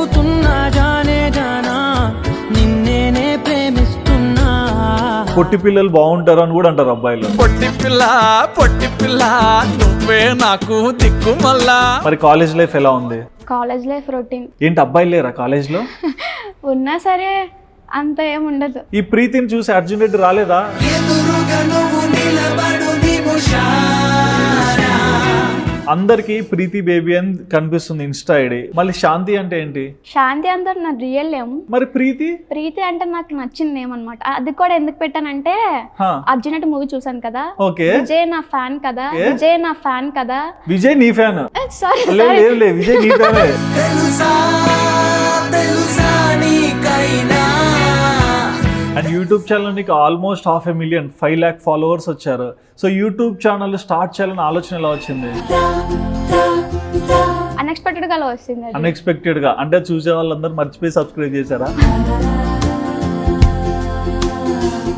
వెతుకుతున్నా జానే జానా నిన్నేనే ప్రేమిస్తున్నా. పొట్టి పిల్లలు బాగుంటారు అని కూడా అంటారు అబ్బాయిలు. పొట్టి పిల్ల నువ్వే నాకు దిక్కు మళ్ళా. మరి కాలేజ్ లైఫ్ ఎలా ఉంది? College life routine. ఏంటి అబ్బాయిలు లేరా కాలేజ్ లో? ఉన్నా సరే అంత ఏం ఉండదు. ఈ ప్రీతిని చూసి అర్జున్ రెడ్డి రాలేదా? అందరికి ప్రీతి బేబీ అని కనిపిస్తుంది ఇన్స్టా ఐడి. మళ్ళీ శాంతి అంటే ఏంటి? శాంతి అంతా నా రియల్ నేమ్. మరి ప్రీతి? ప్రీతి అంటే నాకు నచ్చిన నేమ్ అనమాట. అది కూడా ఎందుకు పెట్టానంటే అర్జున్ రెడ్డి మూవీ చూసాను కదా, ఓకే, విజయ్ నా ఫ్యాన్ కదా, విజయ్ నా ఫ్యాన్ కదా. విజయ్ నీ ఫ్యాన్? సారీ లేదు విజయ్ నీ ఫ్యానే. అండ్ యూట్యూబ్ ఛానల్ నీకు ఆల్మోస్ట్ 500,000 5 lakh ఫాలోవర్స్ వచ్చారు. సో యూట్యూబ్ ఛానల్ స్టార్ట్ చేయాలని ఆలోచన ఎలా వచ్చింది? అన్ఎక్స్పెక్టెడ్ గా వచ్చింది. అన్ఎక్స్పెక్టెడ్ గా అంటే చూసే వాళ్ళందరూ మర్చిపోయి సబ్స్క్రైబ్ చేశారా?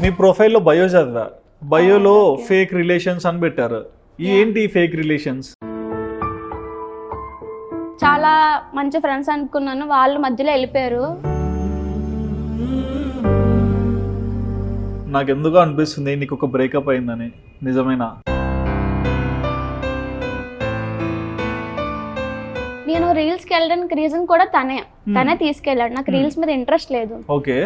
మీ ప్రొఫైల్లో బయో చదివా, బయోలో ఫేక్ రిలేషన్స్ అని పెట్టారు. ఏంటి ఫేక్ రిలేషన్స్? చాలా మంచి ఫ్రెండ్స్ అనుకున్నాను, వాళ్ళు మధ్యలో వెళ్ళిపోయారు. నాకు ఎందుకో అనిపిస్తుంది నీకు ఒక బ్రేకప్ అయిందని. నిజమేనా? నేను రీల్స్కి వెళ్ళడానికి రీజన్ కూడా తనే తీసుకెళ్ళాడు. నాకు రీల్స్ మీద ఇంట్రెస్ట్ లేదు. ఓకే,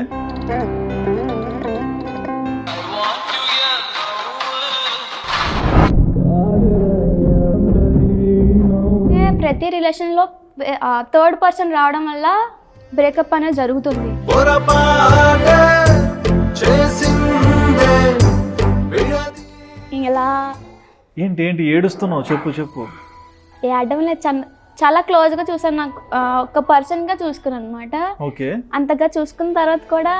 ప్రతి రిలేషన్ లో థర్డ్ పర్సన్ రావడం వల్ల బ్రేకప్ అనేది జరుగుతుంది. ఇలా ఏంటి ఏంటి ఏడుస్తున్నావు? చెప్పు. ఏడడం లేదు, చాలా క్లోజ్ గా చూసాను. నాకు ఒక పర్సన్ గా చూసుకున్నాను అనమాట. ఓకే, అంతగా చూసుకున్న తర్వాత కూడా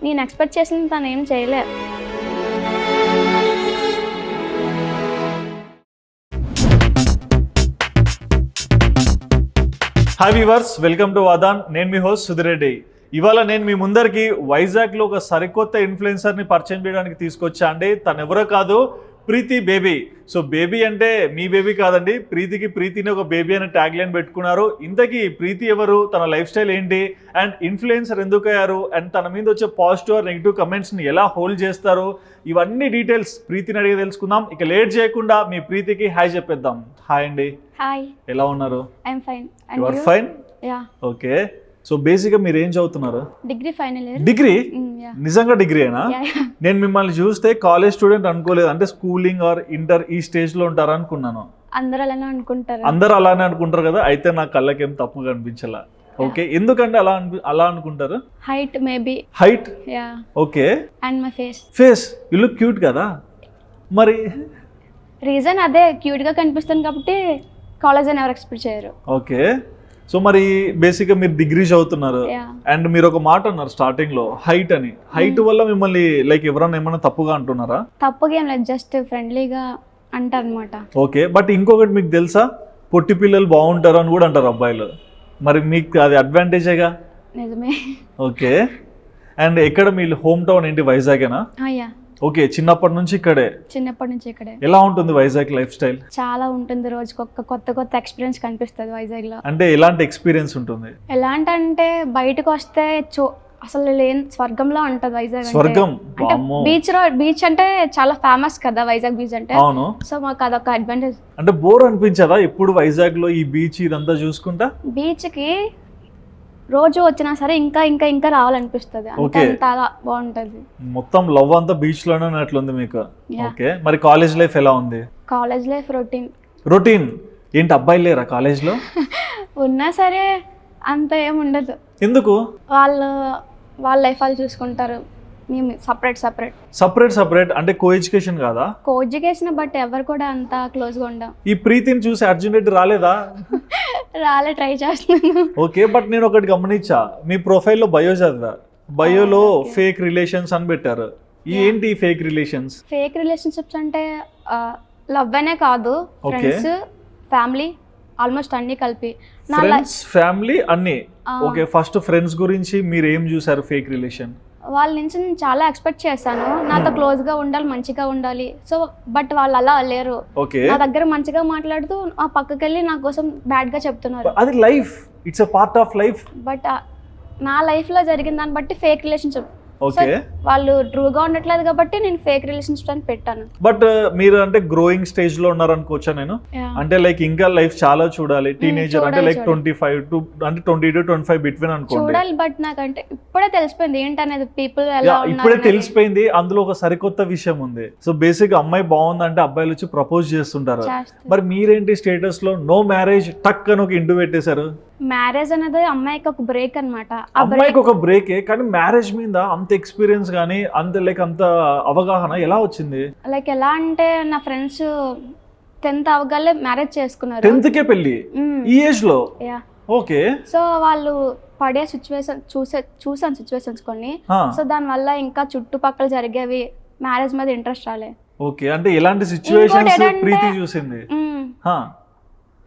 నేను ఎక్స్పెక్ట్ చేసింది తను ఏం చేయలేదు. హాయ్ వ్యూవర్స్, వెల్కమ్ టు వాదాన్. నేను మీ హోస్ట్ సుధీర్ రెడ్డి. ఇవాళ నేను మీ ముందరికి వైజాగ్లో ఒక సరికొత్త ఇన్ఫ్లుయెన్సర్ని పరిచయం చేయడానికి తీసుకొచ్చా అండి. తను ఎవరో కాదు, ప్రీతి బేబీ. సో బేబీ అంటే మీ బేబీ కాదండి, ప్రీతిని ఒక బేబీ అనే ట్యాగ్ లైన్ పెట్టుకున్నారు. ఇంతకీ ప్రీతి ఎవరు, తన లైఫ్ స్టైల్ ఏంటి, అండ్ ఇన్ఫ్లుయెన్సర్ ఎందుకు అయ్యారు, అండ్ తన మీద వచ్చే పాజిటివ్ ఆర్ నెగిటివ్ కమెంట్స్ని ఎలా హోల్డ్ చేస్తారు, ఇవన్నీ డీటెయిల్స్ ప్రీతిని అడిగి తెలుసుకుందాం. ఇక లేట్ చేయకుండా మీ ప్రీతికి హాయ్ చెప్పేద్దాం. హాయ్ అండి. హాయ్, ఎలా ఉన్నారు? I'm fine. You are fine? Ya. Okay, so బేసిక్గా మీరు ఏం చదువుతున్నారు? Degree final year. డిగ్రీ? నిజంగా డిగ్రీనా? నేను మిమ్మల్ని చూస్తే కాలేజ్ స్టూడెంట్ అనుకోలేదు, అంటే స్కూలింగ్ ఆర్ ఇంటర్ ఈ స్టేజ్ లో ఉంటారా అనుకున్నాను. అందరూ అలానే అనుకుంటారు. అందరూ అలానే అనుకుంటారు కదా, అయితే నా కళ్ళకేం తప్పుగా అనిపించలా. ఓకే, ఎందుకంటే అలా అనుకుంటారు? Height maybe. Height? Yeah. Okay. And my face you look cute కదా. మరి రీజన్ అదే, క్యూట్ గా కనిపిస్తాను కాబట్టి కాలేజ్ అని ఎవరు ఎక్స్పెక్ట్ చేయరు. ఓకే, సో మరి బేసిక్గా మీరు డిగ్రీ చదువుతున్నారు, అండ్ మీరు ఒక మాట అన్నారు స్టార్టింగ్ లో, హైట్ అని. హైట్ వల్ల మిమ్మల్ని లైక్ ఎవరన్నా ఏమన్నా తప్పుగా అంటున్నారా? తప్పుగా ఏం లేదు, జస్ట్ ఫ్రెండ్లీగా అంటారు అనమాట. ఓకే, బట్ ఇంకొకటి మీకు తెలుసా, పొట్టి పిల్లలు బాగుంటారు అని కూడా అంటారు అబ్బాయిలు. మరి మీకు అది అడ్వాంటేజేగా? నిజమే. ఓకే, అండ్ ఎక్కడ మీ హోమ్ టౌన్ ఏంటి? వైజాగేనా? ఓకే, చిన్నప్పటి నుంచి ఇక్కడే? చిన్నప్పటి నుంచి ఇక్కడే. ఎలా ఉంటుంది వైజాగ్ లైఫ్ స్టైల్? చాలా ఉంటుంది, రోజుకి కొత్త ఎక్స్పీరియన్స్ కనిపిస్తుంది వైజాగ్ లో. అంటే ఎలాంటి ఎక్స్పీరియన్స్ ఉంటుంది? ఎలాంటి బయటకు వస్తే అసలు లేని స్వర్గంలో ఉంటది వైజాగ్. స్వర్గం? బీచ్ అంటే చాలా ఫేమస్ కదా వైజాగ్ బీచ్ అంటే. అవును. సో మాకు అదొక అడ్వాంటేజ్. అంటే బోర్ అనిపించదా ఎప్పుడు వైజాగ్ లో ఈ బీచ్ ఇదంతా చూసుకుంటా? బీచ్ కి రోజు వచ్చినా సరే ఇంకా ఇంకా ఇంకా రావాలనిపిస్తుంది. చాలా బాగుంటది. మొత్తం లవ్ అంతా బీచ్ లోనే అట్లుంది మీకు. ఓకే, మరి కాలేజ్ లైఫ్ ఎలా ఉంది? College life routine. ఏంటి అబ్బాయిలు లేరా కాలేజ్ లో? ఉన్నా సరే అంత ఏం ఉండదు. ఎందుకు? వాళ్ళ లైఫ్ వాళ్ళు చూసుకుంటారు, మేము సపరేట్. అంటే కో ఎడ్యుకేషన్ కాదా? కో ఎడ్యుకేషన్, బట్ ఎవరు కూడా అంత క్లోజ్ గా ఉండం. ఈ ప్రీతిని చూసి అర్జున్ రెడ్డి రాలేదా? ట్రై చేస్తున్నాను. ఓకే, బట్ నేను ఒకటి గమనించా, మీ ప్రొఫైల్లో బయో చదివా, బయోలో ఫేక్ రిలేషన్స్ అని పెట్టారు. ఏంటి ఫేక్ రిలేషన్స్? ఫేక్ రిలేషన్షిప్స్ అంటే లవ్ అనే కాదు, ఫ్రెండ్స్, ఫ్యామిలీ, ఆల్మోస్ట్ అన్ని కలిపి. ఫ్రెండ్స్, ఫ్యామిలీ అన్ని. ఓకే, ఫస్ట్ ఫ్రెండ్స్ గురించి మీరు ఏం చూసారు ఫేక్ రిలేషన్? వాళ్ళ నుంచి నేను చాలా ఎక్స్పెక్ట్ చేశాను, నాతో క్లోజ్ గా ఉండాలి, మంచిగా ఉండాలి. సో బట్ వాళ్ళు అలా లేరు. నా దగ్గర మంచిగా మాట్లాడుతూ ఆ పక్కకెళ్ళి నా కోసం బ్యాడ్ గా చెప్తున్నారు. అది life. It's a part of life. But నా లైఫ్లో జరిగిన దాన్ని బట్టి ఫేక్ రిలేషన్షిప్. ఓకే, వాళ్ళు ట్రూగా ఉండట్లేదు కాబట్టి నేను ఫేక్ రిలేషన్షిప్ అని పెట్టాను. బట్ మీరు అంటే గ్రోయింగ్ స్టేజ్ లో ఉన్నారు అనుకోవచ్చా నేను? అంటే లైక్ ఇంకా లైఫ్ చాలా చూడాలి. టీనేజర్ అంటే లైక్ 25 to అంటే 20 to 25 బిట్వీన్ అనుకోండి. చూడాలి, బట్ నాకంటే ఇప్పుడే తెలిసిపోయింది ఏంటనేది, పీపుల్ ఎలా ఉన్నారు. ఇప్పుడే తెలిసిపోయింది. అందులో ఒక సరికొత్త విషయం ఉంది. సో బేసిక్ అమ్మాయి బాగుందంటే అబ్బాయిలు వచ్చి ప్రపోజ్ చేస్తుంటారు. మరి మీరేంటి స్టేటస్ లో నో మ్యారేజ్ టక్ అని ఒక ఇంటూ పెట్టేశారు? మ్యారేజ్ అనేది అమ్మాయికి ఒక బ్రేక్ అనమాట. అమ్మాయికి ఒక బ్రేకే, కానీ మ్యారేజ్ మీద అంత ఎక్స్పీరియన్స్ కానీ అంత లైక్ అంత అవగాహన ఎలా వచ్చింది? లైక్ ఎలా అంటే నా ఫ్రెండ్స్ 10th అవగానే మ్యారేజ్ చేసుకున్నారు. 10th కే పెళ్లి ఈ ఏజ్ లో? ఓకే. సో వాళ్ళు పడే సిచ్యువేషన్ చూసాను సిచ్యువేషన్స్ కొన్ని. సో దాని వల్ల ఇంకా చుట్టుపక్కల జరిగేవి మ్యారేజ్ మీద ఇంట్రెస్ట్ రాలే. ఓకే, అంటే ఎలాంటి సిచ్యువేషన్స్ ప్రీతి చూసింది?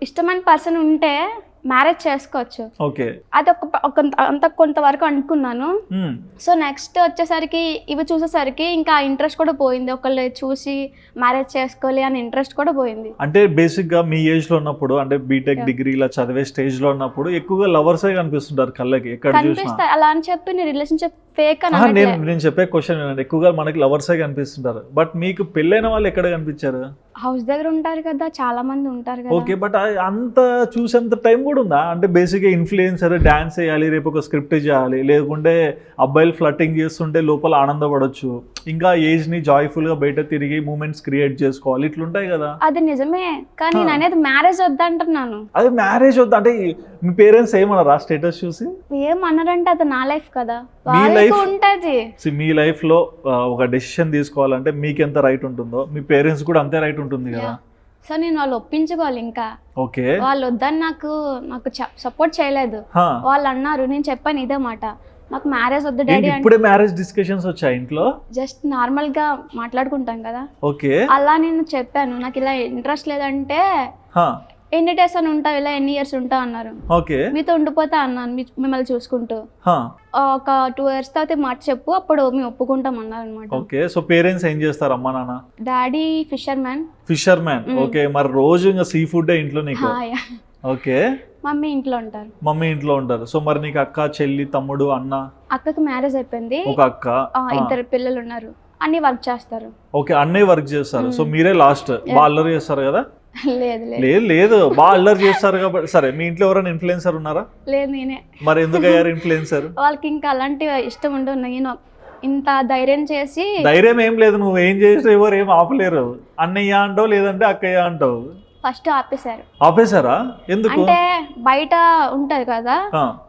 ఇష్టమైన పర్సన్ ఉంటే మ్యారేజ్ చేసుకోవచ్చు. ఓకే, అది అంత కొంతవరకు అనుకున్నాను. సో నెక్స్ట్ వచ్చేసరికి ఇవి చూసేసరికి ఇంకా ఇంట్రెస్ట్ కూడా పోయింది. ఒకళ్ళు చూసి మ్యారేజ్ చేసుకోవాలి అని ఇంట్రెస్ట్ కూడా పోయింది. అంటే బేసిక్ గా మీ ఏజ్ లో ఉన్నప్పుడు అంటే బీటెక్ డిగ్రీ ఇలా చదివే స్టేజ్ లో ఉన్నప్పుడు ఎక్కువగా లవర్సే కనిపిస్తుంటారు కళ్ళకి, ఎక్కడ కనిపిస్తాయి. అలా అని చెప్పి నీ రిలేషన్షిప్ ఫేక్ అని నేను చెప్పే క్వశ్చన్ ఏంటంటే ఎక్కువగా మనకి లవర్సే కనిపిస్తుంటారు. బట్ మీకు పెళ్ళైన వాళ్ళు ఎక్కడ కనిపించారు? హౌస్ దగ్గర ఉంటారు కదా, చాలా మంది ఉంటారు కదా. ఓకే, బట్ అంత చూసేంత టైం కూడా ఉందా? అంటే బేసిక్ గా ఇన్ఫ్లుయెన్సర్ డాన్స్ చేయాలి, రేపు ఒక స్క్రిప్ట్ చేయాలి, లేకుంటే అబ్బాయిలు ఫ్లట్టింగ్ చేస్తుంటే లోపల ఆనందపడొచ్చు, ఇంకా ఏజ్ ని జాయ్ఫుల్ గా బయట తిరిగి మూమెంట్స్ క్రియేట్ చేసుకోవాలి, ఇట్లుంటాయి కదా. అది నిజమే, కానీ నేను అనేది మ్యారేజ్ వద్దంటున్నాను. అది మ్యారేజ్ వద్దు అంటే మీ పేరెంట్స్ ఏమన్నారా స్టేటస్ చూసి? ఏమన్నారంటే అది నా లైఫ్ కదా, మీ లైఫ్ ఉంటది. మీ లైఫ్ లో ఒక డెసిషన్ తీసుకోవాలంటే మీకు ఎంత రైట్ ఉంటుందో మీ పేరెంట్స్ కూడా అంతే రైట్ ఉంటుంది కదా. సో నేను వాళ్ళు ఒప్పించుకోవాలి. ఇంకా ఓకే, వాళ్ళు వద్దని నాకు సపోర్ట్ చేయలేదు. వాళ్ళు అన్నారు, నేను చెప్పాను ఇదే మాట, నాకు మ్యారేజ్ వద్దు డాడీ. ఇప్పుడే మ్యారేజ్ డిస్కషన్స్ వచ్చాయి ఇంట్లో? జస్ట్ నార్మల్ గా మాట్లాడుకుంటాం కదా. ఓకే, అలా నేను చెప్పాను నాకు ఇలా ఇంట్రెస్ట్ లేదంటే ఎన్ని డేస్ అని ఉంటావు, ఇలా ఎన్ని ఇయర్స్ ఉంటావు అన్నారు. ఓకే, మీతో ఉండిపోతా అన్నాను మిమ్మల్ని చూసుకుంటూ. ఒక 2 years తర్వాత మాట చెప్పు, అప్పుడు మేము ఒప్పుకుంటాం అన్నారు అనమాట. ఓకే, సో పేరెంట్స్ ఏం చేస్తారు అమ్మా నాన్న? Daddy fissure man. ఓకే, మరి రోజు ఇంకా సీ ఫుడ్ ఇంట్లో నీకు? ఓకే, మమ్మీ ఇంట్లో ఉంటారు. సో మరి నీకు అక్క చెల్లి తమ్ముడు అన్న? అక్కకి మ్యారేజ్ అయిపోయింది, ఒక అక్క, 2 పిల్లలు ఉన్నారు. అన్ని వర్క్ చేస్తారు. ఓకే, అన్నయ్య వర్క్ చేస్తారు. సో మీరే లాస్ట్ బాగా అల్లరి చేస్తారు కదా? లేదు బాగా అల్లరి చేస్తారు కాబట్టి. సరే, మీ ఇంట్లో ఎవరైనా ఇన్ఫ్లుయెన్సర్ ఉన్నారా? లేదు, నేనే. మరి ఎందుకు అయ్యారు ఇన్ఫ్లుయెన్సర్? వాళ్ళకి ఇంకా అలాంటివి ఇష్టం ఉండవు. నేను ఇంత ధైర్యం చేసి, ధైర్యం ఏం లేదు, నువ్వు ఏం చేసినా ఎవరు ఏం ఆపలేరు. అన్నయ్య అంటావు లేదంటే అక్కయ్య అంటావు. ఫస్ట్ ఆపేశారా? ఎందుకు? అంటే బయట ఉంటారు కదా,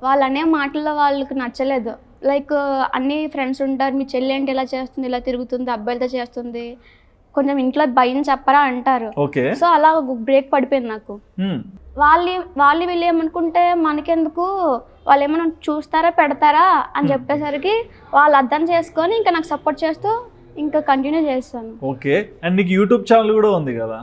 వాళ్ళు అనే మాటల్లో వాళ్ళకి నచ్చలేదు. లైక్ అన్ని ఫ్రెండ్స్ ఉంటారు, మీ చెల్లి ఏంటి ఇలా చేస్తుంది, ఇలా తిరుగుతుంది, అబ్బాయిలతో చేస్తుంది, కొంచెం ఇంట్లో భయం చెప్పరా అంటారు. సో అలా బ్రేక్ పడిపోయింది నాకు. వాళ్ళు వీళ్ళు ఏమనుకుంటే మనకెందుకు, వాళ్ళు ఏమైనా చూస్తారా పెడతారా అని చెప్పేసరికి వాళ్ళు అర్థం చేసుకొని ఇంకా నాకు సపోర్ట్ చేస్తూ ఇంకా కంటిన్యూ చేస్తాను. ఓకే, అండ్ నీకు యూట్యూబ్ ఛానల్ కూడా ఉంది కదా?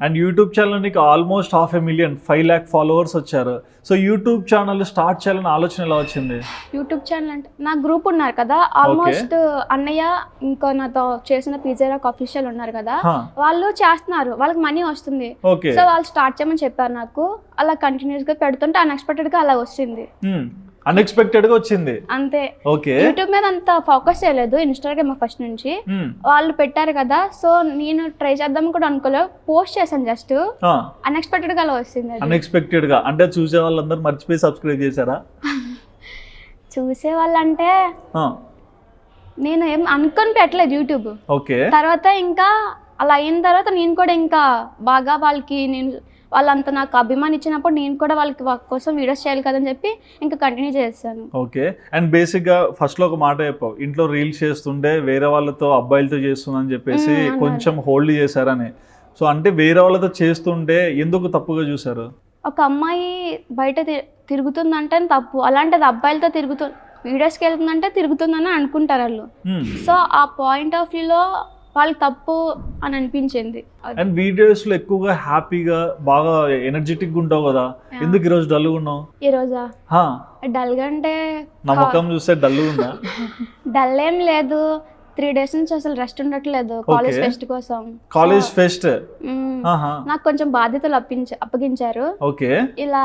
అండ్ యూట్యూబ్ ఛానల్ నీకు ఆల్మోస్ట్ 500,000 5 lakh ఫాలోవర్స్ వచ్చారు. సో యూట్యూబ్ ఛానల్ స్టార్ట్ చేయాలని ఆలోచన ఎలా వచ్చింది? యూట్యూబ్ ఛానల్ అంటే నా గ్రూప్ ఉన్నారు కదా, ఆల్మోస్ట్ అన్నయ్య ఇంకా నాతో చేసిన పిజ్జా రాక్ ఆఫీషియల్ ఉన్నారు కదా, వాళ్ళు చేస్తున్నారు, వాళ్ళకి మనీ వస్తుంది. సో వాళ్ళు స్టార్ట్ చేయమని చెప్పారు నాకు. అలా కంటిన్యూస్ గా పెడుతుంటే అన్ఎక్స్పెక్టెడ్ గా అలా వచ్చింది. అన్ఎక్స్పెక్టెడ్ గా వచ్చింది అంతే. ఓకే, యూట్యూబ్ మీద అంత ఫోకస్ చేయలేదు, ఇన్స్టాగ్రామ్ ఫస్ట్ నుంచి. వాళ్ళు పెట్టారు కదా, సో నేను ట్రై చేద్దాం కూడా అనుకోలేదు, పోస్ట్ చేశాను జస్ట్. అన్ఎక్స్పెక్టెడ్ గా అలా వచ్చింది. అన్ఎక్స్పెక్టెడ్ గా అంటే చూసే వాళ్ళందరూ మర్చిపోయి సబ్స్క్రైబ్ చేశారా? చూసే వాళ్ళంటే నేను ఏం అనుకొని పెట్టలేదు యూట్యూబ్. ఓకే, తర్వాత ఇంకా అలా అయిన తర్వాత నేను కూడా ఇంకా బాగా వాళ్ళకి వాళ్ళంతా నాకు అభిమానం ఇచ్చినప్పుడు నేను కూడా వాళ్ళకి కోసం వీడియోస్ చేయాలి కదని చెప్పి ఇంకా కంటిన్యూ చేస్తాను. ఓకే, అండ్ బేసిక్గా ఫస్ట్లో ఒక మాట చెప్పావు, ఇంట్లో రీల్స్ చేస్తుంటే వేరే వాళ్ళతో అబ్బాయిలతో చేస్తుందని చెప్పేసి కొంచెం హోల్డ్ చేశారని. సో అంటే వేరే వాళ్ళతో చేస్తుంటే ఎందుకు తప్పుగా చూసారు? ఒక అమ్మాయి బయట తిరుగుతుందంటే తప్పు, అలాంటిది అబ్బాయిలతో వీడియోస్కి వెళ్తుందంటే తిరుగుతుందని అనుకుంటారు వాళ్ళు. సో ఆ పాయింట్ ఆఫ్ వ్యూలో వాళ్ళకి తప్పు అని అనిపించింది. అండ్ వీడియోస్ లో ఎక్కువగా హ్యాపీగా బాగా ఎనర్జెటిక్ గా ఉంటావు కదా, ఎందుకు ఈ రోజు డల్ గా ఉన్నావు? ఈ రోజా డల్ గా అంటే నా ముఖం చూస్తే డల్ ఉందా? డల్ ఏం లేదు, 3 days నుంచి అసలు రెస్ట్ ఉండట్లేదు కాలేజ్ ఫెస్ట్ కోసం. కాలేజ్ ఫెస్ట్ నాకు కొంచెం బాధ్యతలు అప్పగించారు. ఓకే, ఇలా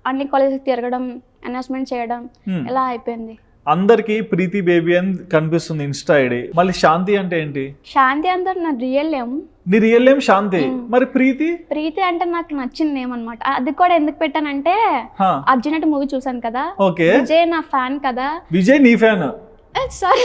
అన్ని కాలేజెస్ తిరగడం, అనౌన్స్మెంట్ చేయడం ఇలా అయిపోయింది. అందరికి ప్రీతి బేబీ అని కనిపిస్తుంది ఇన్స్టా ఐడి, మళ్ళీ శాంతి అంటే ఏంటి? శాంతి అంటే నా రియల్ నేమ్. నీ రియల్ నేమ్ శాంతి, మరి ప్రీతి? ప్రీతి అంటే నాకు నచ్చిన నేమ్ అనమాట. అది కూడా ఎందుకు పెట్టానంటే అర్జున్ అంటే మూవీ చూసాను కదా, ఓకే, విజయ్ నా ఫ్యాన్ కదా. విజయ్ నీ ఫ్యాన్? సారీ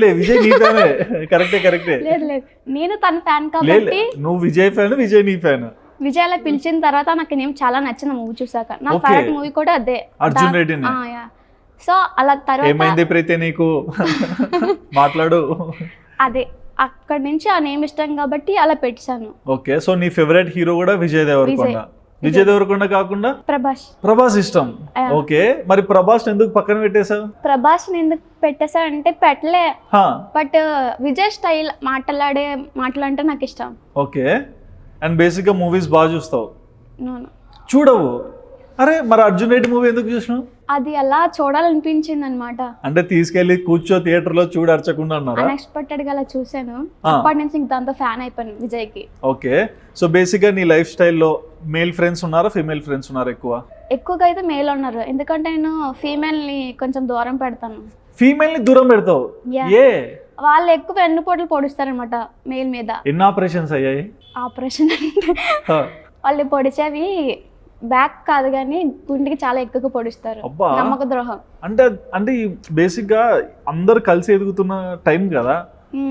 లేదు విజయ్ నీ ఫ్యానే. కరెక్టే. లేదు నేను తన ఫ్యాన్ కాబట్టి. నువ్వు విజయ్ ఫ్యాన్, విజయ్ నీ ఫ్యాన్. విజయ్ అలా పిలిచిన తర్వాత నాకు నేమ్ చాలా నచ్చింది మూవీ చూసాక. నా ఫేవరెట్ మూవీ కూడా అదే, అర్జున్ రెడ్డి. సో అలా తర్వాత ఏమైంది ప్రీతి నీకు? మాట్లాడు. అదే అక్కడి నుంచి ఆ నేమ్ ఇష్టం కాబట్టి అలా పెట్టాను. ఓకే, సో నీ ఫేవరెట్ హీరో కూడా విజయ్ దేవరకొండ. విజయ్ దేవరకొండ కాకుండా ప్రభాస్ ఇష్టం. ఓకే, మరి ప్రభాస్ ఎందుకు పక్కన పెట్టేశావు? ప్రభాస్ ఎందుకు పెట్టేసా అంటే పెట్టలే, బట్ విజయ్ స్టైల్ మాటలంటే నాకు ఇష్టం. ఓకే, అండ్ బేసిక్ గా మూవీస్ బాగా చూస్తావు? చూడవు? అరే మరి అర్జున్ రెడ్డి మూవీ ఎందుకు చూసినావు? అది అలా చూడాలనిపించింది అనమాట. అంటే తీసుకెళ్లి కూర్చో థియేటర్ లో చూడర్చకుండా అన్నారా? అన్ఎక్స్పెక్టెడ్ గా అలా చూసాను, అప్పటి నుంచి దాంతో ఫ్యాన్ అయిపోయాను విజయ్ కి. ఓకే, సో బేసిక్ గా నీ లైఫ్ స్టైల్లో మేల్ ఫ్రెండ్స్ ఉన్నారా, ఫీమేల్ ఫ్రెండ్స్ ఉన్నారా? ఎక్కువగా అయితే మేల్ ఉన్నారు, ఎందుకంటే నేను ఫీమేల్ ని కొంచెం దూరం పెడతాను. ఫీమేల్ ని దూరం పెడతావు? ఏ? వాళ్ళు ఎక్కువ వెన్నుపోట్లు పొడుస్తారనమాట మేల్ మీద. ఎన్ని ఆపరేషన్స్ అయ్యాయి? ఆపరేషన్ అంటే వాళ్ళు పొడిచేవి బ్యాక్ కాదు కానీ గుండెకి చాలా ఎక్కువగా పొడుస్తారు. నమ్మక ద్రోహం. అంటే బేసిక్ గా అందరు కలిసి ఎదుగుతున్న టైం కదా,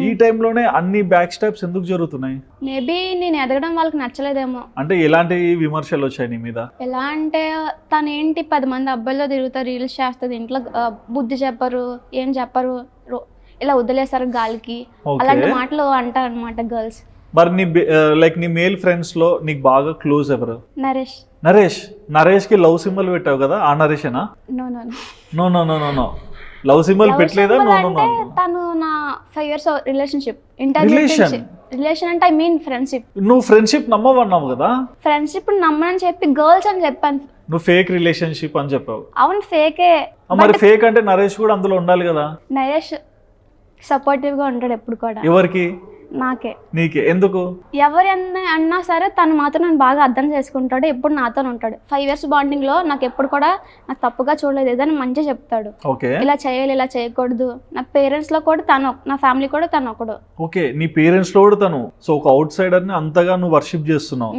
ఈ టైంలోనే అన్ని బ్యాక్ స్టెప్స్ ఎందుకు జరుగుతున్నాయి? మేబీ నేను ఎదగడం వాళ్ళకి నచ్చలేదేమో. అంటే ఎలాంటి విమర్శలు వచ్చాయి నీ మీద? ఎలా అంటే తనేంటి 10 మంది అబ్బాయిలో తిరుగుతారు, రీల్స్ చేస్తుంది, ఇంట్లో బుద్ధి చెప్పరు, ఏం చెప్పరు, ఇలా వదిలేస్తారు గాలికి, అలాంటి మాటలు అంటారు అనమాట గర్ల్స్. మరి నీ మేల్ ఫ్రెండ్స్ లో నీకు బాగా క్లోజ్ ఎవరు? నరేష్ కి లవ్ సింబల్ పెట్టావు కదా, ఆ నరేషేనా? నో లవ్ సింబల్ పెట్టలేదా? తను నా 5 years రిలేషన్షిప్. రిలేషన్ అంటే ఐ మీన్ ఫ్రెండ్షిప్. నువ్వు ఫ్రెండ్షిప్ నమ్మవన్నావు కదా? ఫ్రెండ్షిప్ నమ్మనని చెప్పి గర్ల్స్ అని చెప్పాను. నువ్వు ఫేక్ రిలేషన్షిప్ అని చెప్పావు. అవును ఫేకే. మరి ఫేక్ అంటే నరేష్ కూడా అందులో ఉండాలి కదా? నరేష్ సపోర్టివ్ గా ఉంటాడు ఎప్పుడు కూడా. ఎవరికి? నాకే. నీకే? ఎందుకు? ఎవరు అన్నా సరే తను మాత్రం నన్ను బాగా అర్థం చేసుకుంటాడు, ఎప్పుడు నాతో ఉంటాడు. 5 years బాండింగ్ లో నాకు ఎప్పుడు కూడా నాకు తప్పుగా చూడలేదు, ఏదైనా మంచిగా చెప్తాడు. ఇలా చేయాలి, ఇలా చేయకూడదు. నా పేరెంట్స్ లో కూడా తను, నా ఫ్యామిలీ కూడా తను ఒకడు. ఓకే, నీ పేరెంట్స్ లో కూడా తను. సో ఒక అవుట్ సైడర్ ని అంతగా నువ్వు వర్షిప్ చేస్తున్నావు.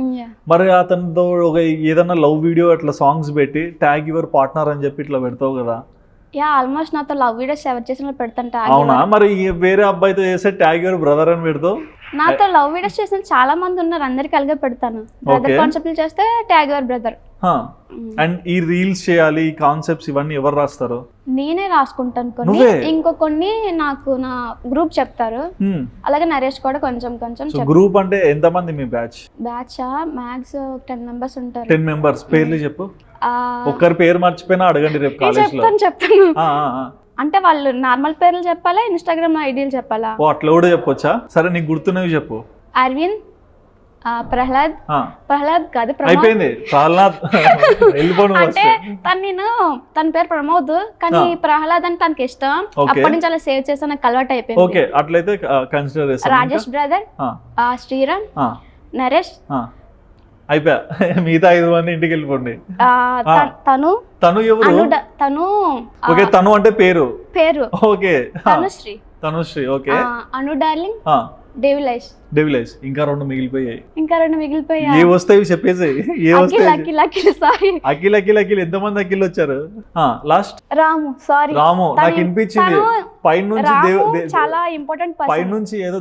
మరి అతనితో ఒక ఏదైనా లవ్ వీడియో అట్లా సాంగ్స్ పెట్టి ట్యాగ్ యువర్ పార్ట్నర్ అని చెప్పి ఇట్లా పెడతావు కదా? ఆల్మోస్ట్ నాతో లవ్ వీడియోస్ ఎవరు చేసిన పెడతాను. అవునా? మరి వేరే అబ్బాయితో చేస్తే ట్యాగ్ యువర్ బ్రదర్ అని పెడతావు? నాతో లవ్ వీడియోస్ చేసిన చాలా మంది ఉన్నారు, అందరికి అలాగే పెడతాను. బ్రదర్ కాన్సెప్ట్ చేస్తే ట్యాగ్ యువర్ బ్రదర్. అండ్ ఈ రీల్స్ చేయాలి, ఈ కాన్సెప్ట్స్ ఇవన్నీ ఎవరు రాస్తారు? నేనే రాసుకుంటాను కొన్ని, కొన్ని నాకు నా గ్రూప్ చెప్తారు. అలాగే నరేష్ కూడా కొంచెం. గ్రూప్ అంటే ఎంత మంది మీ బ్యాచ్? మ్యాక్స్ 10 members ఉంటారు. 10 members పేర్లు చెప్పు. ఒక్కరి పేరు మర్చిపోయినా అడగండి రేపు కాలేజ్ లో. చెప్తాను. అంటే వాళ్ళు నార్మల్ పేర్లు చెప్పాలా, ఇన్స్టాగ్రామ్ ఐడీలు చెప్పాలా? అట్లా కూడా చెప్పొచ్చా? సరే నీకు గుర్తున్నవి చెప్పు. అరవింద్, ప్రహ్లాద్ కాదు అయిపోయింది, ప్రహ్లాద్ అంటే తన పేరు ప్రమోద్, కానీ ప్రహ్లాద్ అని తనకి ఇష్టం. అప్పటి నుంచి అలా సేవ్ చేసా, నాకు అలవాటు అయిపోయింది. ఓకే, అట్లయితే కన్సిడర్ చేస్తాను. రాజేష్ బ్రదర్, శ్రీరామ్, నరేష్, అయిపోయా. మిగతా 5 మంది ఇంటికి వెళ్ళిపోండి. తను ఎవరు? తను అంటే పేరు. ఓకే, తనుశ్రీ. ఓకే, అను డార్లింగ్, డేవిలైస్. ఇంకా 2 మిగిలిపోయాయి. ఏ వస్తాయి చెప్పేసి? అఖిల్ ఎంతమంది అఖిల్ వచ్చారు? లాస్ట్ రాము. నాకు వినిపించింది పైనుంచి, చాలా ఇంపార్టెంట్ పైనుంచి ఏదో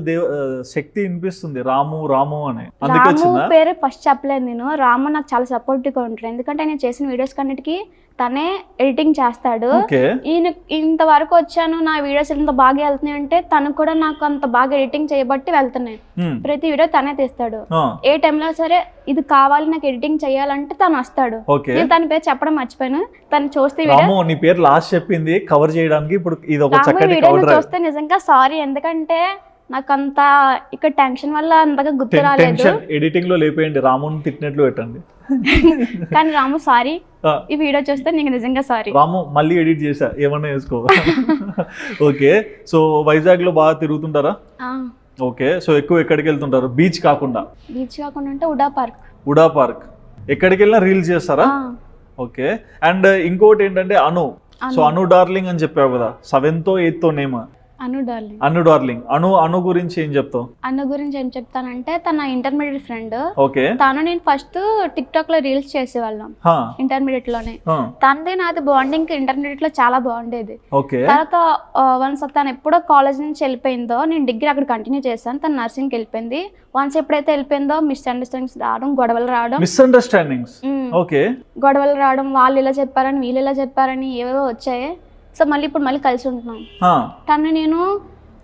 శక్తి వినిపిస్తుంది, రాము అని. అందుకే వచ్చిందా? పేరు ఫస్ట్ చెప్పలేదు నేను. రాము నాకు చాలా సపోర్టివ్ గా ఉంటాడు, ఎందుకంటే నేను చేసిన వీడియోస్ కన్నిటికీ తనే ఎడిటింగ్ చేస్తాడు. ఈయన ఇంతవరకు వచ్చాను, నా వీడియోస్ ఇంత బాగా వెళ్తున్నాయి అంటే తను కూడా నాకు అంత బాగా ఎడిటింగ్ చేయబట్టి వెళ్తున్నాయి. ప్రతి వీడియో తనే తీస్తాడు. ఏ టైంలో సరే ఇది కావాలి నాకు ఎడిటింగ్ చేయాలంటే తను వస్తాడు. నేను తన పేరు చెప్పడం మర్చిపోయాను, తను చూస్తే నీ పేరు లాస్ట్ చెప్పింది కవర్ చేయడానికి. ఇప్పుడు ఇది ఒక చక్కటి కవర్ డ్రైవ్. చూస్తే నిజంగా సారీ, ఎందుకంటే నాకు అంత ఇక్కడ టెన్షన్ వల్ల అంతగా గుర్తు రాలేదు. ఎడిటింగ్ లో లేపేయండి, రాముని తిట్టినట్లు పెట్టండి. కానీ రాము సారీ, ఈ వీడియో చూస్తే నీకు నిజంగా సారీ. రాము మళ్ళీ ఎడిట్ చేసా, ఏమన్నా వేసుకో. ఓకే, సో వైజాగ్ లో బాగా తిరుగుతుంటారా? ఓకే, సో ఎక్కువ ఎక్కడికి వెళ్తుంటారు? బీచ్ కాకుండా అంటే ఉడా పార్క్. ఎక్కడికి వెళ్ళినా రీల్స్ చేస్తారా? ఓకే. అండ్ ఇంకోటి ఏంటంటే అను. సో అను డార్లింగ్ అని చెప్పావు కదా, 7th 8th నేమ్ అను డార్లింగ్. అను డార్లింగ్. అను గురించి ఏం చెప్తావు? అను గురించి ఏం చెప్తానంటే తన ఇంటర్మీడియట్ ఫ్రెండ్. ఓకే. తను నేను ఫస్ట్ టిక్ టాక్ లో రీల్స్ చేసేవాళ్ళం ఇంటర్మీడియట్ లోనే. తనది నాది బాండింగ్ ఇంటర్మీడియట్ లో చాలా బాగుండేది. ఓకే. తర్వాత వన్స్ తను ఎప్పుడో కాలేజ్ నుంచి వెళ్ళిపోయిందో నేను డిగ్రీ అక్కడ కంటిన్యూ చేశాను. తను నర్సింగ్కి వెళ్ళిపోయింది. వన్స్ ఎప్పుడైతే వెళ్ళిపోయిందో మిస్అండర్స్టాండింగ్స్ రావడం, గొడవలు రావడం. మిస్అండర్స్టాండింగ్స్. ఓకే. గొడవలు రావడం, వాళ్ళు ఇలా చెప్పారని వీళ్ళు ఇలా చెప్పారని ఏవేవో వచ్చాయి. సో ఇప్పుడు మళ్ళీ కలిసి ఉంటున్నాం. తను నేను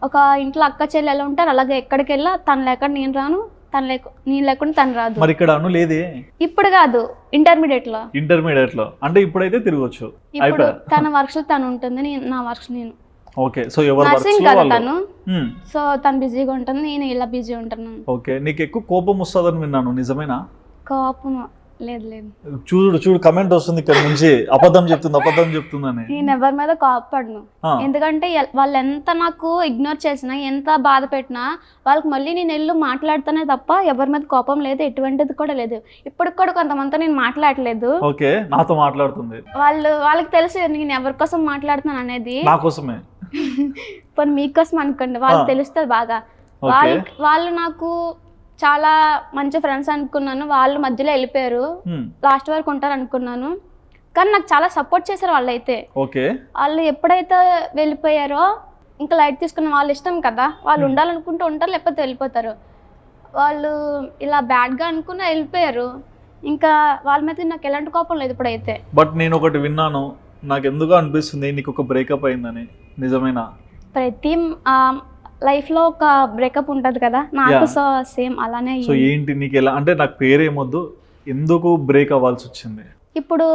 ఒక ఇంట్లో అక్క చెల్లి ఎలా ఉంటారు అలాగే ఎక్కడికి వెళ్ళా తను లేకుండా నేను రాను, నేను లేకుండా తను రాదు. మరి ఇక్కడ అను లేదే? ఇప్పుడు కాదు, ఇంటర్మీడియట్ లో అంటే ఇప్పుడైతే తిరగొచ్చు. ఇప్పుడు తన వర్క్స్ తను ఉంటుంది, నా వర్క్స్ నేను. ఓకే. సో ఎవరు నర్సింగ్ కదా తను. సో తను బిజీగా ఉంటుంది, నేను ఇలా బిజీ ఉంటున్నాను. ఓకే. నీకు ఎక్కువ కోపం వస్తుందని విన్నాను, నిజమేనా? కోపం లేదు. చూడు కమెంట్ వస్తుంది ఇక్కడ నుంచి, అబద్ధం చెప్తుందని. నేను ఎవరి మీద కోపపడను, ఎందుకంటే వాళ్ళు ఎంత నాకు ఇగ్నోర్ చేసినా ఎంత బాధ పెట్టినా వాళ్ళకి మళ్ళీ నేను వెళ్ళి మాట్లాడుతానే తప్ప ఎవరి మీద కోపం లేదు, ఎటువంటిది కూడా లేదు. ఇప్పటికి కూడా కొంతమందితో నేను మాట్లాడలేదు. ఓకే. నాతో మాట్లాడుతుంది. వాళ్ళకి తెలుసు నేను ఎవరి కోసం మాట్లాడుతున్నాను అనేది. నా కోసమే. పోనీ మీకోసం అనుకోండి, వాళ్ళకి తెలుస్తుంది బాగా. వాళ్ళు నాకు చాలా మంచి ఫ్రెండ్స్ అనుకున్నాను, వాళ్ళు మధ్యలో వెళ్ళిపోయారు. లాస్ట్ వరకు ఉంటారు అనుకున్నాను, కానీ నాకు చాలా సపోర్ట్ చేశారు వాళ్ళైతే. వాళ్ళు ఎప్పుడైతే వెళ్ళిపోయారో ఇంకా లైట్ తీసుకున్న వాళ్ళ ఇష్టం కదా, వాళ్ళు ఉండాలనుకుంటూ ఉంటారు లేకపోతే వెళ్ళిపోతారు. వాళ్ళు ఇలా బ్యాడ్గా అనుకుని వెళ్ళిపోయారు, ఇంకా వాళ్ళ మీద నాకు ఎలాంటి కోపం లేదు ఇప్పుడైతే. బట్ నేను ఒకటి విన్నాను, నాకు ఎందుకు అనిపిస్తుంది నీకు ఒక బ్రేకప్ అయిందని, నిజమేనా? ప్రతి లైఫ్ లో ఒక బ్రేకప్ ఉంటది కదా, నాకు సో సేమ్ అలానే. సో ఏంటి నీకు ఎలా అంటే, నాకు పేరేమొద్దు, ఎందుకు బ్రేక్ అవ్వాల్సి వచ్చింది? ఇప్పుడు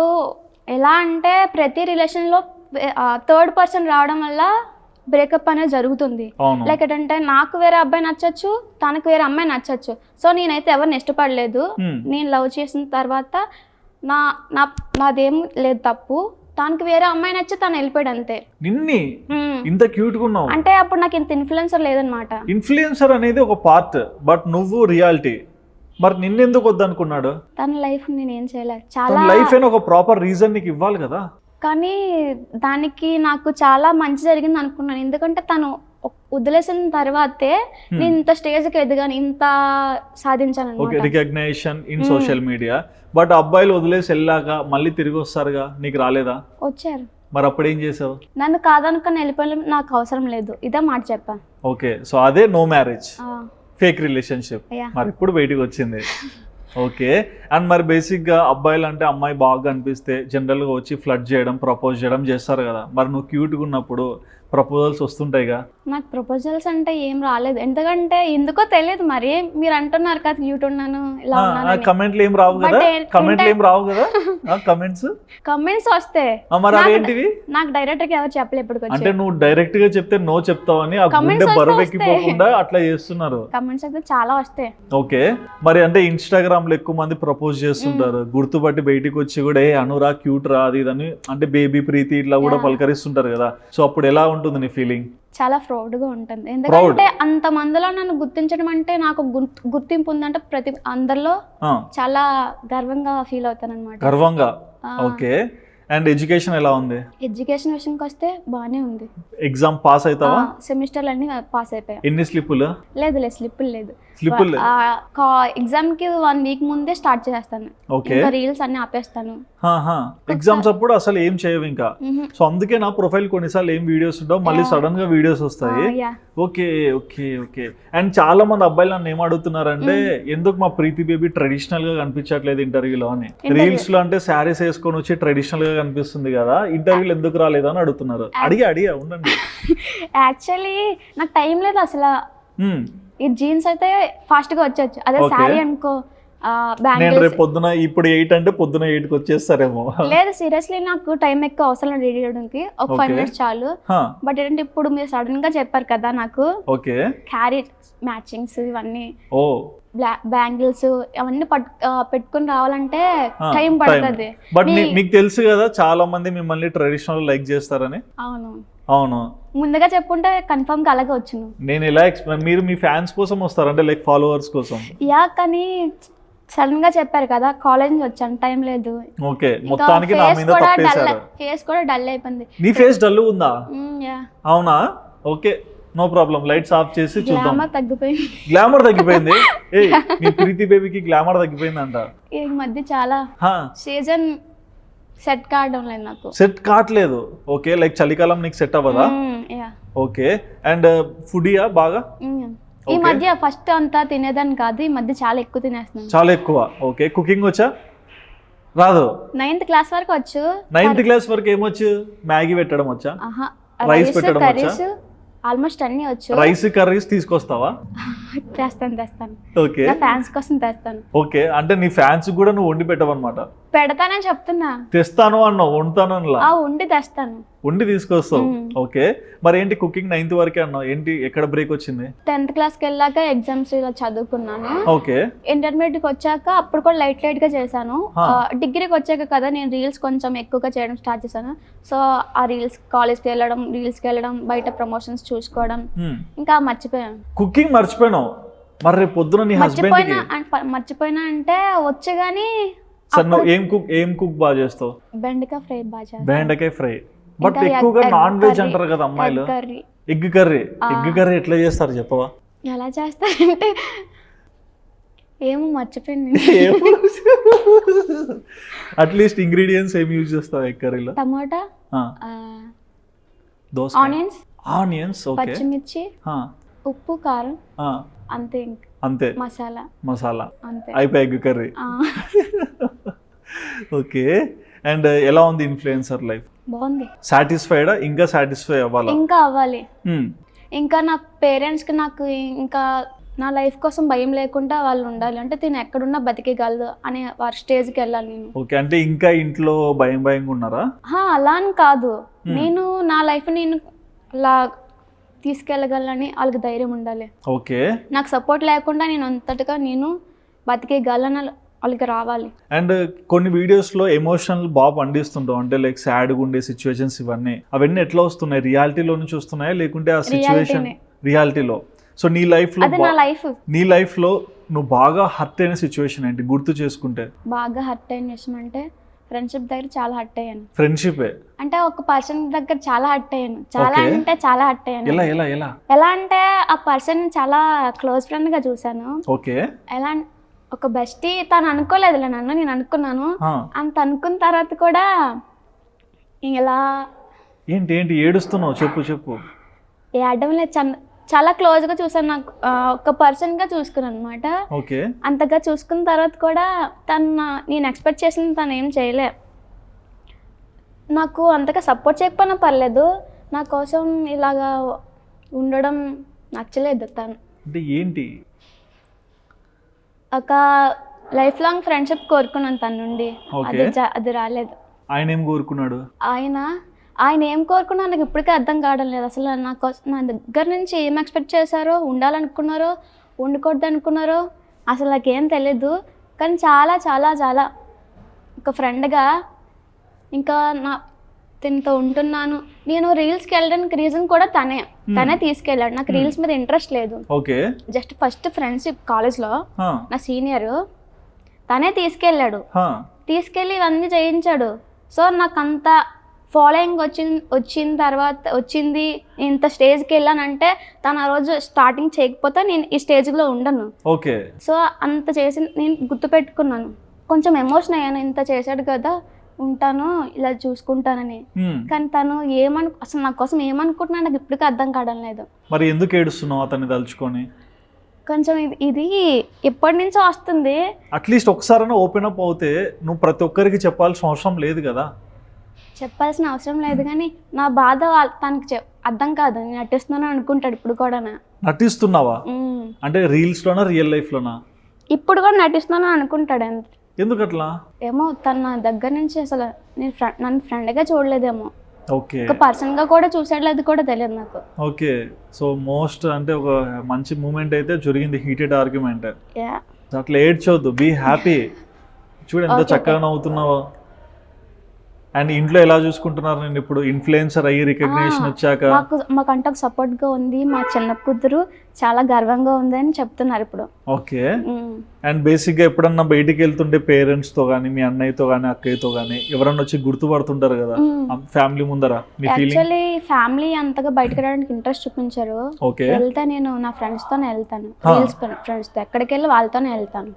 ఎలా అంటే ప్రతి రిలేషన్ లో థర్డ్ పర్సన్ రావడం వల్ల బ్రేకప్ అనేది జరుగుతుంది. లైక్ ఏంటంటే నాకు వేరే అబ్బాయి నచ్చచ్చు, తనకు వేరే అమ్మాయి నచ్చచ్చు. సో నేనైతే ఎవరిని ఇష్టపడలేదు. నేను లవ్ చేసిన తర్వాత నాదేం లేదు తప్పు, తనకి వేరే అమ్మాయి నచ్చి తను వెళ్ళిపోయాడు అంతే. నిన్ని ఇంత క్యూట్ గా ఉన్నావు అంటే అప్పుడు నాకు ఇంత ఇన్ఫ్లుయెన్సర్ లేదనమాట. ఇన్ఫ్లుయెన్సర్ అనేది ఒక పార్ట్, బట్ నువ్వు రియాలిటీ. మరి నిన్నెందుకు వద్దనుకున్నాడు? తన లైఫ్ నేను ఏం చేయలేదు, చాలా లైఫ్ అయినా ఒక ప్రాపర్ రీజన్ నీకు ఇవ్వాలి కదా. కానీ దానికి నాకు చాలా మంచి జరిగింది అనుకున్నాను, ఎందుకంటే తను వదిలేసిన తర్వాతే నేను ఇంత స్టేజ్కి ఎదిగాను, ఇంత సాధించాను. Okay. Recognition in social media. But అబ్బాయిలు వదిలేసి వెళ్ళాక మళ్ళీ తిరిగి వస్తారుగా, నీకు రాలేదా? వచ్చారు. మరి అప్పుడు ఏం చేసావు? నన్ను కాదనుకుని వెళ్ళిపోయి నాకు అవసరం లేదు, ఇదే మాట చెప్పాను. ఓకే. సో అదే నో మ్యారేజ్, ఫేక్ రిలేషన్షిప్. మరి ఇప్పుడు బయటికి వచ్చింది. ఓకే. అండ్ మరి బేసిక్గా అబ్బాయిలు అంటే అమ్మాయి బాగా అనిపిస్తే జనరల్గా వచ్చి ఫ్లడ్ చేయడం, ప్రపోజ్ చేయడం చేస్తారు కదా. మరి నువ్వు క్యూట్గా ఉన్నప్పుడు ప్రపోజల్స్ వస్తుంటాయిగా? నాకు ప్రపోజల్స్ అంటే ఏం రాలేదు, ఎందుకంటే ఎందుకో తెలియదు. మరి మీరు అంటున్నారు కదా క్యూట్ ఉన్నాను ఇలా ఉన్నాను, కమెంట్లు ఏం రావు కదా? కమెంట్స్ వస్తే మరి అవేంటివి? నాకు డైరెక్ట్ గా ఎవరు చెప్పలేదు ఇప్పటికి. అంటే నువ్వు డైరెక్ట్ గా చెప్తే నో చెప్తావని ఆ గుండె బరువెక్కిపోకుండా అట్లా చేస్తున్నారు. కమెంట్స్ అయితే చాలా వస్తాయి. ఓకే. మరి అంటే ఇన్స్టాగ్రామ్ లో ఎక్కువ మంది ప్రపోజ్ చేస్తుంటారు, గుర్తుపట్టి బయటికి వచ్చి కూడా ఏ అనురా క్యూట్ రా అది ఇదని, అంటే బేబీ ప్రీతి ఇట్లా కూడా పలకరిస్తుంటారు కదా. సో అప్పుడు ఎలా ఉంటుంది నీ ఫీలింగ్? చాలా ప్రౌడ్ గా ఉంటుంది, ఎందుకంటే అంత మందిలో నన్ను గుర్తించడం అంటే నాకు గుర్తింపు ఉందంటే ప్రతి అందరిలో చాలా గర్వంగా ఫీల్ అవుతాను అనమాట. గర్వంగా. ఓకే. అండ్ ఎడ్యుకేషన్ ఎలా ఉంది? ఎడ్యుకేషన్ విషయంకి వస్తే బాగానే ఉంది. ఎగ్జామ్ పాస్ అవుతావా? సెమిస్టర్లు అన్ని పాస్ అయిపోయా. ఎన్ని స్లిప్పులు? లేదు స్లిప్పులు లేదు. ఎగ్జామ్ కి 1 వీక్ ముందే స్టార్ట్ చేస్తాను. ఇంకా రీల్స్ అన్ని ఆపేస్తాను. ఎగ్జామ్స్ అప్పుడు అసలు ఏం చేయవు ఇంకా. సో అందుకే నా ప్రొఫైల్ కొన్నిసార్లు ఏం వీడియోస్ ఉండవు, మళ్ళీ సడన్ గా వీడియోస్ వస్తాయి. Okay okay okay. అండ్ చాలా మంది అబ్బాయిలు నన్ను ఏం అడుగుతున్నారంటే, ఎందుకు మా ప్రీతి బేబీ ట్రెడిషనల్ గా కనిపించట్లేదు ఇంటర్వ్యూలో అని. రీల్స్ లో అంటే శారీస్ వేసుకొని వచ్చి ట్రెడిషనల్ గా కనిపిస్తుంది కదా, ఇంటర్వ్యూలు ఎందుకు రాలేదు అని అడుగుతున్నారు. అడిగా ఉండండి. యాక్చువల్లీ నాకు టైం లేదు అసలు. ఈ జీన్స్ అయితే ఫాస్ట్ గా వచ్చేచ్చు, అదే శారీ అనుకో నేను రేపు పొద్దున ఇప్పుడు 8 అంటే పొద్దున 8కి వచ్చేస్తారేమో. లేదు సీరియస్లీ నాకు టైం ఎక్కువ అవసరం రెడీ చేయడానికి, ఒక 5 minutes చాలు. బట్ ఏంటంటే ఇప్పుడు మీరు సడన్ గా చెప్పారు కదా నాకు క్యారీ మ్యాచింగ్స్ ఇవన్నీ, బ్యాంగిల్స్ అవన్నీ పెట్టుకుని రావాలంటే టైం పడుతుంది. బట్ మీకు తెలుసు కదా చాలా మంది మిమ్మల్ని ట్రెడిషనల్ లైక్ చేస్తారని. అవును, ముందుగా చెప్పుంటే కన్ఫర్మ్ గా అలాగే వచ్చును. నేను ఎలా మీరు మీ ఫ్యాన్స్ కోసం వస్తారంటే లైక్ ఫాలోవర్స్ కోసం? కానీ సడన్ గా చెప్పారు కదా కాలేజ్ నుంచి వచ్చాను, టైం లేదు. ఓకే, మొత్తానికి నా మీద తప్పేశారు. ఫేస్ కూడా డల్ అయిపోయింది. నీ ఫేస్ డల్ ఉందా? యా, అవునా? Okay, no problem. Lights off చేసి చూద్దాం. గ్లామర్ తగ్గిపోయింది. గ్లామర్ తగ్గిపోయింది. ఏ మీ ప్రీతి బేబీకి గ్లామర్ తగ్గిపోయిందంట ఈ మధ్య చాలా సీజన్ సెట్ కావడం లేదు నాకు. సెట్ కావట్లేదు. ఓకే, లైక్ చలికాలం నీకు సెట్ అవ్వదా? యా. ఓకే, అండ్ ఫుడియా బాగా? ఈ మధ్య ఫస్ట్ అంతా తినేదాన్ని కాదు, ఈ మధ్య చాలా ఎక్కువ తినేస్తున్నాను. చాలా ఎక్కువ. ఓకే, కుకింగ్ వచ్చా? రాదు. 9th క్లాస్ వరకు వచ్చు. 9th క్లాస్ వరకు ఏమొచ్చు? మ్యాగీ పెట్టడం వచ్చా? రైస్ పెట్టడం వచ్చా? ఆల్మోస్ట్ అన్ని వచ్చు. రైస్ కర్రీస్ తీసుకొస్తావా? తెస్తాను. ఓకే, ఫ్యాన్స్ కోసం తెస్తాను. ఓకే, అంటే నీ ఫ్యాన్స్ కూడా నువ్వు వండి పెట్టవన్నమాట. పెడతానని చెప్తున్నా. తెస్తాను అన్నావు, వండుతాను అన్నా. వండి తెస్తాను. వండి తీసుకొస్తావు. ఓకే, మరి ఏంటి కుకింగ్ 9th వరకే అన్నావు, ఏంటి ఎక్కడ బ్రేక్ వచ్చింది? 10th క్లాస్కి వెళ్ళాక ఎగ్జామ్స్ ఇలా చదువుకున్నాను. ఓకే, ఇంటర్మీడియట్కి వచ్చాక అప్పుడు కూడా లైట్ గా చేశాను. డిగ్రీకి వచ్చాక కదా నేను రీల్స్ కొంచెం ఎక్కువగా చేయడం స్టార్ట్ చేశాను. సో ఆ రీల్స్ కాలేజ్కి వెళ్ళడం బయట ప్రమోషన్స్ చూసుకోవడం ఇంకా మర్చిపోయాను. కుకింగ్ మర్చిపోయాను. మరి రేపు పొద్దున నీ హస్బెండ్ మర్చిపోయినా అంటే వచ్చు కానీ. ఏం కుక్ బాగా చేస్తావు? బెండకాయ ఫ్రై బాగా. బెండకాయ ఫ్రై, బట్ ఎక్కువగా నాన్ వెజ్ అంటారు కదా అమ్మాయిలు. ఎగ్ కర్రీ ఎట్లా చేస్తారు చెప్పవా? ఎలా చేస్తారంటే ఏమో మర్చిపోయింది. అట్లీస్ట్ ఇంగ్రీడియంట్స్ ఏమి యూజ్ చేస్తావు ఎగ్ కర్రీలో? టమాటా, ఆనియన్స్, పచ్చిమిర్చి, ఉప్పు, కారం, అంతే. మసాలా అంతే, అయిపోయి ఎగ్ కర్రీ. ఓకే, అండ్ ఎలా ఉంది ఇన్ఫ్లుయెన్సర్ లైఫ్? బాగుంది. సాటిస్ఫైడా? ఇంకా సాటిస్ఫై అవ్వాలి. ఇంకా నా పేరెంట్స్ కి నాకు ఇంకా నా లైఫ్ కోసం భయం లేకుండా వాళ్ళు ఉండాలి. అంటే తిను ఎక్కడున్నా బతికేయగలదు అనే వారి స్టేజ్కి వెళ్ళాలి నేను. ఓకే, అంటే ఇంకా ఇంట్లో భయంగా ఉన్నారా? అలా అని కాదు, నేను నా లైఫ్ నేను అలా తీసుకెళ్ళగలని వాళ్ళకి ధైర్యం ఉండాలి. ఓకే, నాకు సపోర్ట్ లేకుండా నేను అంతటిగా నేను బతికేయగలను వాళ్ళకి రావాలి. అండ్ కొన్ని వీడియోస్లో ఎమోషనల్ బాగా పండిస్తుంటాం, అంటే లైక్ సాడ్గా ఉండే సిచ్యువేషన్స్ అవన్నీ ఎట్లా వస్తున్నాయి? రియాలిటీలో నుంచి వస్తున్నాయా లేకుంటే ఆ సిచ్యువేషన్ రియాలిటీలో? సో నీ లైఫ్లో నువ్వు బాగా హర్ట్ అయిన సిచ్యువేషన్ ఏంటి గుర్తు చేసుకుంటే? బాగా హర్ట్ అయిన విషయం అంటే ఫ్రెండ్షిప్ దగ్గర చాలా హర్ట్ అయ్యాను. ఫ్రెండ్షిప్ అంటే ఒక పర్సన్ దగ్గర చాలా హర్ట్ అయ్యాను. చాలా హర్ట్ అయ్యాను. ఎలా అంటే ఆ పర్సన్ చాలా క్లోజ్ ఫ్రెండ్ గా చూసాను. ఓకే, ఎలా ఒక బెస్టీ తను అనుకోలేదులే నన్ను, నేను అనుకున్నాను. అంత అనుకున్న తర్వాత కూడా ఇలా ఏంటి ఏడుస్తున్నావు? చెప్పు. ఏడడం లేదు, చాలా క్లోజ్ గా చూసాను. నాకు ఒక పర్సన్ గా చూసుకున్నాను అనమాట. అంతగా చూసుకున్న తర్వాత కూడా నేను ఎక్స్పెక్ట్ చేసింది తను ఏం చేయలే. నాకు అంతగా సపోర్ట్ చేయకపోయినా పర్లేదు, నా కోసం ఇలాగా ఉండడం నచ్చలేదు తను. అంటే ఏంటి? ఒక లైఫ్ లాంగ్ ఫ్రెండ్షిప్ కోరుకున్నాను తన నుండి, అది రాలేదు. ఆయన ఏం కోరుకున్నాడు? ఆయన ఏం కోరుకున్నా నాకు ఇప్పటికే అర్థం కావడం లేదు. అసలు నా దగ్గర నుంచి ఏం ఎక్స్పెక్ట్ చేశారో, ఉండాలనుకున్నారో, ఉండకూడదు అనుకున్నారో అసలు నాకేం తెలీదు. కానీ చాలా చాలా చాలా ఒక ఫ్రెండ్గా ఇంకా తినతో ఉంటున్నాను. నేను రీల్స్కి వెళ్ళడానికి రీజన్ కూడా తనే తీసుకెళ్ళాడు. నాకు రీల్స్ మీద ఇంట్రెస్ట్ లేదు. జస్ట్ ఫస్ట్ ఫ్రెండ్షిప్ కాలేజ్లో నా సీనియర్ తనే తీసుకెళ్ళి ఇవన్నీ చేయించాడు. సో నాకు అంత ఫాలోయింగ్ వచ్చింది ఇంత స్టేజ్కి వెళ్ళానంటే తను ఆ రోజు స్టార్టింగ్ చేయకపోతే నేను ఈ స్టేజ్లో ఉండను. సో అంత చేసి నేను గుర్తుపెట్టుకున్నాను. కొంచెం ఎమోషన్ అయ్యాను, ఇంత చేశాడు కదా ఉంటాను ఇలా చూసుకుంటానని. కానీ తను అసలు నా కోసం ఏమనుకుంటున్నా నాకు ఇప్పటికీ అర్థం కావడం లేదు. మరి ఎందుకు ఏడుస్తున్నావు అతన్ని తలుచుకొని? కొంచెం ఇది ఎప్పటి నుంచో వస్తుంది. అట్లీస్ట్ ఒకసారైనా ఓపెన్ అప్ అవుతే నువ్వు ప్రతి ఒక్కరికి చెప్పాల్సిన అవసరం లేదు కదా? చెప్పాల్సిన అవసరం లేదు, కానీ నా బాధ తనకి అర్థం కాదు. నేను నటిస్తున్నాను అనుకుంటాడు ఇప్పుడు కూడా. నటిస్తున్నావా అంటే రీల్స్ లోనా రియల్ లైఫ్ లోనా? ఇప్పుడు కూడా నటిస్తున్నాను అనుకుంటాడు. ఎందుకు అట్లా? ఏమో తన నా దగ్గర నుంచి అసలు నన్ను ఫ్రెండ్గా చూడలేదేమో. ఓకే, ఒక పర్సన్ గా కూడా చూసాడు అది కూడా తెలియదు నాకు. ఓకే, సో మోస్ట్ అంటే ఒక మంచి మూమెంట్ అయితే జరిగింది, హీటెడ్ ఆర్గ్యుమెంట్. అట్లా ఏడ్చొద్దు, బీ హ్యాపీ. చూడు ఎంత చక్కగా నవ్వుతున్నావో. అండ్ ఇంట్లో ఎలా చూసుకుంటున్నారు నేను ఇప్పుడు ఇన్ఫ్లుయెన్సర్ అయ్యి రికగ్నిషన్ వచ్చాక? మాకంటే ఒక సపోర్ట్ గా ఉంది. మా చిన్న కూతురు చాలా గర్వంగా ఉంది అని చెప్తున్నారు ఇప్పుడు. ఓకే. అండ్ బేసిక్ గా ఎప్పుడన్నా బయటికి వెళ్తుంటే పేరెంట్స్ తో గానీ, మీ అన్నయ్యతో గానీ, అక్కయ్యతో గానీ ఎవరన్నా వచ్చి గుర్తుపడుతుంటారు కదా ఫ్యామిలీ ముందర? యాక్చువల్లీ ఫ్యామిలీ అంతగా బయటకు రావడానికి ఇంట్రెస్ట్ చూపించారు. ఓకే. వెళ్తే నేను నా ఫ్రెండ్స్ తోనే వెళ్తాను, రీల్స్ ఫ్రెండ్స్ తో ఎక్కడికి వెళ్ళి వాళ్ళతోనే వెళ్తాను.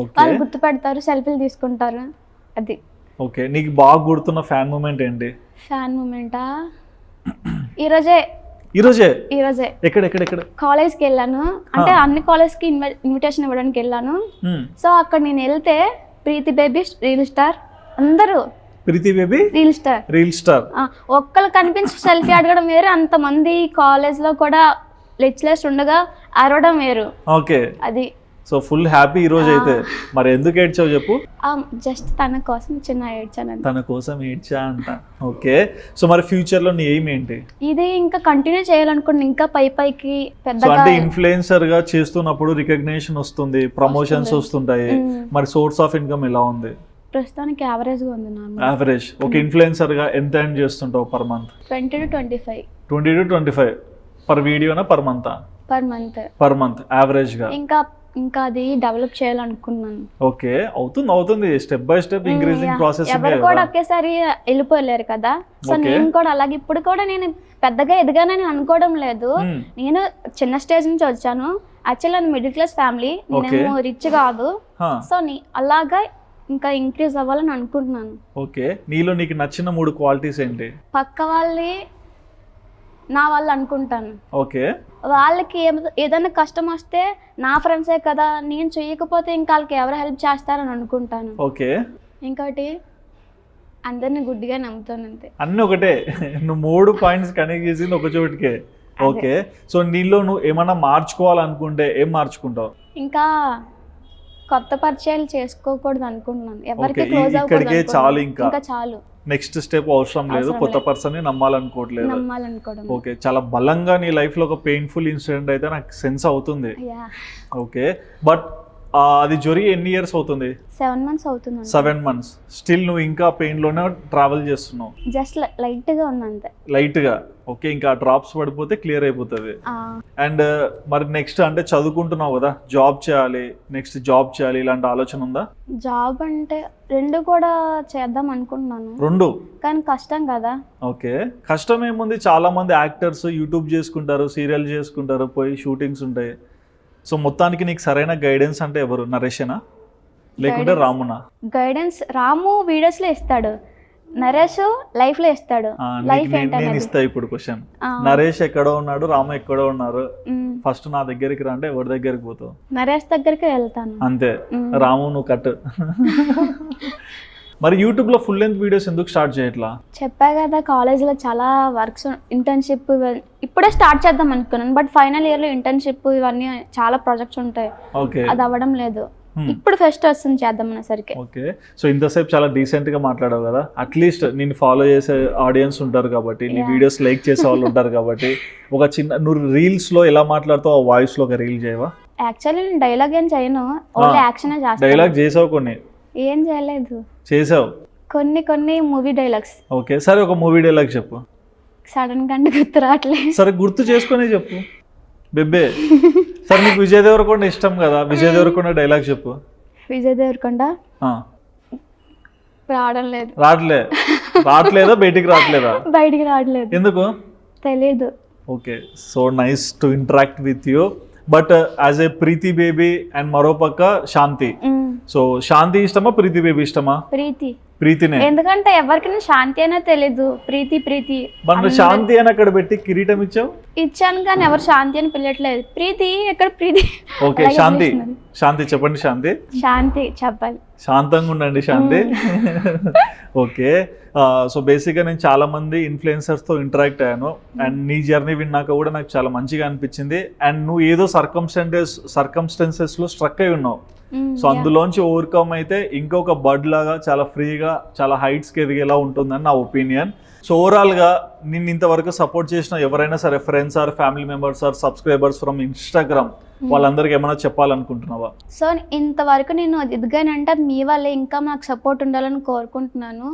ఓకే. వాళ్ళు గుర్తుపెడతారు, సెల్ఫీలు తీసుకుంటారు. అది. ఓకే. నీకు బాగా గుర్తున్న ఫ్యాన్ మూమెంట్ ఏంటి? ఫ్యాన్ మూమెంటా? ఈరోజే ఎక్కడ కాలేజ్కి వెళ్ళాను. అంటే అన్ని కాలేజ్కి ఇన్విటేషన్ ఇవ్వడానికి వెళ్ళాను. సో అక్కడ నేను వెళ్తే ప్రీతి బేబీ రీల్ స్టార్ అందరూ, ప్రీతి బేబీ రీల్ స్టార్ ఒక్కళ్ళు కనిపించి సెల్ఫీ అడగడం వేరు, అంతమంది కాలేజ్ లో కూడా లెక్చరర్స్ ఉండగా అరవడం వేరు. ఓకే. అది. సో ఫుల్ హ్యాపీ ఈ రోజు అయితే. మరి ఎందుకు ఏడ్చావు చెప్పు? జస్ట్ తన కోసం చిన్న ఏడ్చాను. తన కోసం ఏడ్చా అంట. ఓకే. సో మరి ఫ్యూచర్ లో నీ ఎయిమ్ ఏంటి? ఇది ఇంకా కంటిన్యూ చేయాలనుకుంటున్నా, ఇంకా పైకి పెద్దగా. అంటే ఇన్ఫ్లుయెన్సర్ గా చేస్తున్నప్పుడు రికగ్నిషన్ వస్తుంది, ప్రమోషన్స్ వస్తుంటాయి. మరి సోర్స్ ఆఫ్ ఇన్కమ్ ఎలా ఉంది? ప్రస్తుతానికి యావరేజ్ గా ఉంది. యావరేజ్. ఒక ఇన్ఫ్లుయెన్సర్ గా ఎంత ఎర్న్ చేస్తుంటావు per month? 20 to 25. 20 to 25 per వీడియోనా per month? Per month average గా. ఇంకా అది డెవలప్ చేయాలనుకున్నాను. ఓకే. అవుతుంది step by step increasing process. ఎవరు కూడా ఒకేసారి వెళ్ళిపోలేరు కదా. సో నేను కూడా అలాగే ఇప్పుడు కూడా నేను పెద్దగా ఎదగానని అనుకోవడం లేదు. నేను చిన్న స్టేజ్ నుంచి వచ్చాను. యాక్చువల్లీ నేను మిడిల్ క్లాస్ ఫ్యామిలీ, నేను రిచ్ కాదు. సో అలాగా ఇంకా ఇంక్రీజ్ అవ్వాలని అనుకుంటున్నాను. ఓకే. నీలో నీకు నచ్చిన 3 క్వాలిటీస్ ఏంటి? పక్క వాళ్ళని నా వాళ్ళు అనుకుంటాను. ఓకే. వాళ్ళకి ఏదైనా కష్టం వస్తే నా ఫ్రెండ్సే కదా, నేను చేయకపోతే ఇంకా వాళ్ళకి ఎవరు హెల్ప్ చేస్తారని అనుకుంటాను. ఓకే. ఇంకోటి అందరిని గుడ్డిగా నమ్ముతాను. అంతే. అన్నీ ఒకటే. నువ్వు 3 పాయింట్స్ కనెక్ట్ చేసింది ఒక చోటికే. ఓకే. సో నీలో నువ్వు ఏమన్నా మార్చుకోవాలనుకుంటే ఏం మార్చుకుంటావు? ఇంకా కొత్త పరిచయాలు చేసుకోకూడదు అనుకుంటున్నాను. ఎవరికి క్లోజ్ అవ్వకూడదు. చాలు. ఇంకా చాలు. నెక్స్ట్ స్టెప్ అవసరం లేదు. కొత్త పర్సన్ ని నమ్మాలనుకోవట్లేదు. ఓకే. చాలా బలంగా నీ లైఫ్ లో ఒక పెయిన్ఫుల్ ఇన్సిడెంట్ అయితే నాకు సెన్స్ అవుతుంది. ఓకే. బట్ అది జరిగి ఎన్ని ఇయర్స్ అవుతుంది? 7 months అవుతుంది. 7 months. స్టిల్ నువ్వు ఇంకా పెయిన్ లోనే ట్రావెల్ చేస్తున్నావు? జస్ట్ లైట్ గా ఉంది అంతే. లైట్ గా. ఓకే. ఇంకా డ్రాప్స్ పడిపోతే క్లియర్ అయిపోతుంది. అండ్ మరి నెక్స్ట్ అంటే చదువుకుంటున్నావు కదా, జాబ్ చేయాలి, నెక్స్ట్ జాబ్ చేయాలి, ఇలాంటి ఆలోచన ఉందా? జాబ్ అంటే 2 కూడా చేద్దాం అనుకుంటున్నాను. 2 కానీ కష్టం కదా. ఓకే. కష్టం ఏముంది? చాలా మంది యాక్టర్స్ యూట్యూబ్ చేసుకుంటారు, సీరియల్ చేసుకుంటారు, పోయి షూటింగ్స్ ఉంటాయి. సో మొత్తానికి నీకు సరైన గైడెన్స్ అంటే ఎవరు? నరేషేనా లేకుంటే రామునా? గైడెన్స్ రాము వీడియోస్ లో ఇస్తాడు, నరేష్ లైఫ్ లో ఇస్తాడు. నేను ఇస్తా ఇప్పుడు క్వశ్చన్. నరేష్ ఎక్కడో ఉన్నాడు, రాము ఎక్కడో ఉన్నారు. ఫస్ట్ నా దగ్గరికి రా అంటే ఎవరి దగ్గరికి పోతావు? నరేష్ దగ్గరికి వెళ్తాను. అంతే. రాము నువ్వు కట్. మరి యూట్యూబ్ లో ఫుల్ లెంత్ వీడియోస్ ఎందుకు స్టార్ట్ చేయట్లా? చెప్పా కదా, కాలేజ్ లో చాలా వర్క్స్, ఇంటర్న్షిప్ ఇప్పుడే స్టార్ట్ చేద్దాం అనుకున్నాను. బట్ ఫైనల్ ఇయర్ లో ఇంటర్న్షిప్ ఇవన్నీ చాలా ప్రాజెక్ట్స్ ఉంటాయి. అది అవ్వడం లేదు. ఇప్పుడు ఫస్ట్ వస్తుంది చేద్దాం అనేసరికి. ఓకే. సో ఇంతసేపు చాలా డీసెంట్ గా మాట్లాడావు కదా. అట్లీస్ట్ నేను ఫాలో చేసే ఆడియన్స్ ఉంటారు కాబట్టి, నీ వీడియోస్ లైక్ చేసే వాళ్ళు ఉంటారు కాబట్టి, ఒక చిన్న నువ్వు రీల్స్ లో ఎలా మాట్లాడుతావు ఆ వాయిస్ లో ఒక రీల్ చేయవా? యాక్చువల్లీ నేను డైలాగ్ ఏం చేయను, ఓన్లీ యాక్షన్ చేస్తాను. డైలాగ్ చేసావు? కొన్ని ఏం చేయలేదు. చేసావు? కొన్ని మూవీ డైలాగ్స్. ఓకే. సరే ఒక మూవీ డైలాగ్ చెప్పు. సడన్ గా గుర్తు రావట్లేదు. సరే గుర్తు చేసుకునే చెప్పు బెబ్బే. సరే నీకు విజయ్ దేవరకొండ ఇష్టం కదా, విజయ్ దేవరకొండ డైలాగ్ చెప్పు. విజయ్ దేవరకొండ రావట్లేదా? బయటికి రావట్లేదా? ఎందుకు తెలీదు. Okay. So nice to interact with you. But as a Preethi baby and మరో పక్క శాంతి. సో శాంతి ఇష్టమా, ప్రీతి బేబీ ఇష్టమా? ప్రీతినే. ఎందుకంటే ఎవరికైనా శాంతి అయినా తెలీదు, ప్రీతి. మన శాంతి అని అక్కడ పెట్టి కిరీటం ఇచ్చాను కానీ ఎవరు శాంతి అని పిల్లట్లేదు. ప్రీతి ఎక్కడ? ప్రీతి. ఓకే. శాంతి చెప్పండి. శాంతి చెప్పాలి. శాంతంగా ఉండండి శాంతి. ఓకే. సో బేసిక్గా నేను చాలా మంది ఇన్ఫ్లుయెన్సర్స్తో ఇంటరాక్ట్ అయ్యాను. అండ్ నీ జర్నీ విన్నాక కూడా నాకు చాలా మంచిగా అనిపించింది. అండ్ నువ్వు ఏదో సర్కమ్స్టెన్సెస్లో స్ట్రక్ అయి ఉన్నావు. సో అందులోంచి ఓవర్కమ్ అయితే ఇంకొక బర్డ్ లాగా చాలా ఫ్రీగా చాలా హైట్స్కి ఎదిగేలా ఉంటుందని నా ఒపీనియన్. సో ఓవరాల్గా నిన్ను ఇంతవరకు సపోర్ట్ చేసిన ఎవరైనా సరే, friends or family members or subscribers from Instagram, వాళ్ళందరికీ ఏమైనా చెప్పాలనుకుంటున్నావా? సో ఇంతవరకు నేను ఎదిగానంటే అది మీ వల్లే, ఇంకా నాకు సపోర్ట్ ఉండాలని కోరుకుంటున్నాను.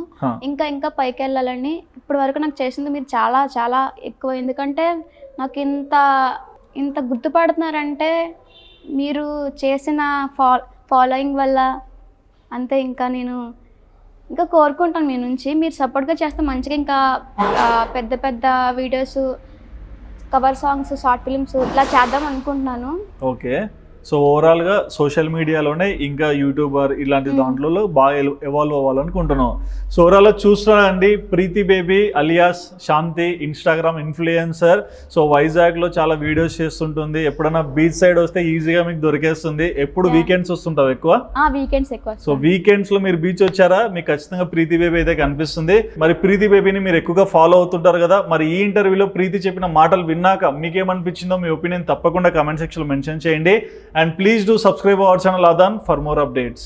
ఇంకా ఇంకా పైకి వెళ్ళాలని. ఇప్పటి వరకు నాకు చేసింది మీరు చాలా చాలా ఎక్కువ. ఎందుకంటే నాకు ఇంత గుర్తుపడుతున్నారంటే మీరు చేసిన ఫాలోయింగ్ వల్ల. అంతే. ఇంకా నేను ఇంకా కోరుకుంటాను మీ నుంచి మీరు సపోర్ట్గా చేస్తే మంచిగా ఇంకా పెద్ద పెద్ద videos, cover songs, short films ఇట్లా చేద్దాం అనుకుంటున్నాను. ఓకే. సో ఓవరాల్గా సోషల్ మీడియాలోనే ఇంకా యూట్యూబర్ ఇలాంటి దాంట్లో బాగా ఎవాల్వ్ అవ్వాలనుకుంటున్నాం. సో ఓవరాల్గా చూస్తున్నానండి, ప్రీతి బేబీ అలియాస్ శాంతి ఇన్స్టాగ్రామ్ ఇన్ఫ్లుయెన్సర్. సో వైజాగ్లో చాలా వీడియోస్ చేస్తుంటుంది. ఎప్పుడైనా బీచ్ సైడ్ వస్తే ఈజీగా మీకు దొరికేస్తుంది. ఎప్పుడు వీకెండ్స్ వస్తుంటావు ఎక్కువ? వీకెండ్స్ ఎక్కువ. సో వీకెండ్స్లో మీరు బీచ్ వచ్చారా, మీకు ఖచ్చితంగా ప్రీతి బేబీ అయితే కనిపిస్తుంది. మరి ప్రీతి బేబీని మీరు ఎక్కువగా ఫాలో అవుతుంటారు కదా, మరి ఈ ఇంటర్వ్యూలో ప్రీతి చెప్పిన మాటలు విన్నాక మీకేమనిపించిందో మీ ఒపీనియన్ తప్పకుండా కామెంట్ సెక్షన్లో మెన్షన్ చేయండి. And please do subscribe our channel Adan for more updates.